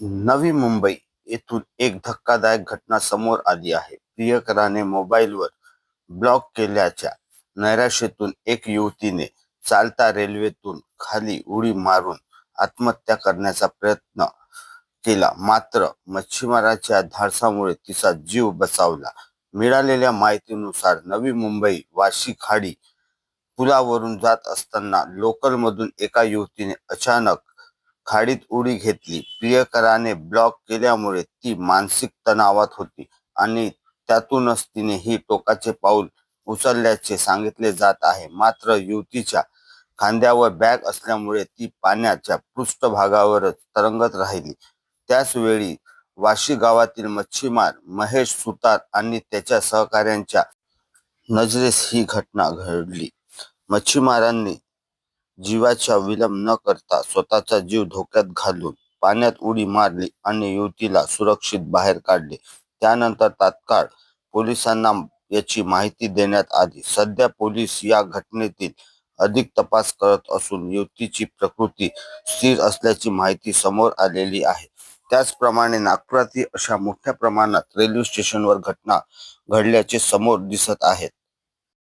नवी मुंबई येथून एक धक्कादायक घटना समोर आली आहे. प्रियकराने मोबाईलवर ब्लॉक केल्याच्या नैराश्यातून एक युवतीने चालता रेल्वेतून खाली उडी मारून आत्महत्या करण्याचा प्रयत्न केला. मात्र मच्छीमाराच्या धाडसामुळे तिचा जीव बचावला. मिळालेल्या माहितीनुसार नवी मुंबई वाशी खाडी पुलावरून जात असताना लोकलमधून एका युवतीने अचानक खाडीत उडी घेतली. प्रियकराने ब्लॉक केल्यामुळे ती मानसिक तणावात होती आणि त्यातूनच तिने ही टोकाचे पाऊल उचलल्याचे सांगितले जात आहे. मात्र युवतीच्या खांद्यावर बॅग असल्यामुळे ती पाण्याच्या पृष्ठभागावरच तरंगत राहिली. त्याच वेळी वाशी गावातील मच्छीमार महेश सुतार आणि त्याच्या सहकाऱ्यांच्या नजरेस ही घटना घडली. मच्छीमारांनी जीवाचा विलंब न करता स्वतःचा जीव धोक्यात घालून पाण्यात उडी मारली आणि युवतीला सुरक्षित बाहेर काढले. त्यानंतर तात्काळ पोलिसांना याची माहिती देण्यात आली. सध्या पोलीस या घटनेतील अधिक तपास करत असून युवतीची प्रकृती स्थिर असल्याची माहिती समोर आलेली आहे. त्याचप्रमाणे नागपुरातही अशा मोठ्या प्रमाणात रेल्वे स्टेशनवर घटना घडल्याचे समोर दिसत आहेत.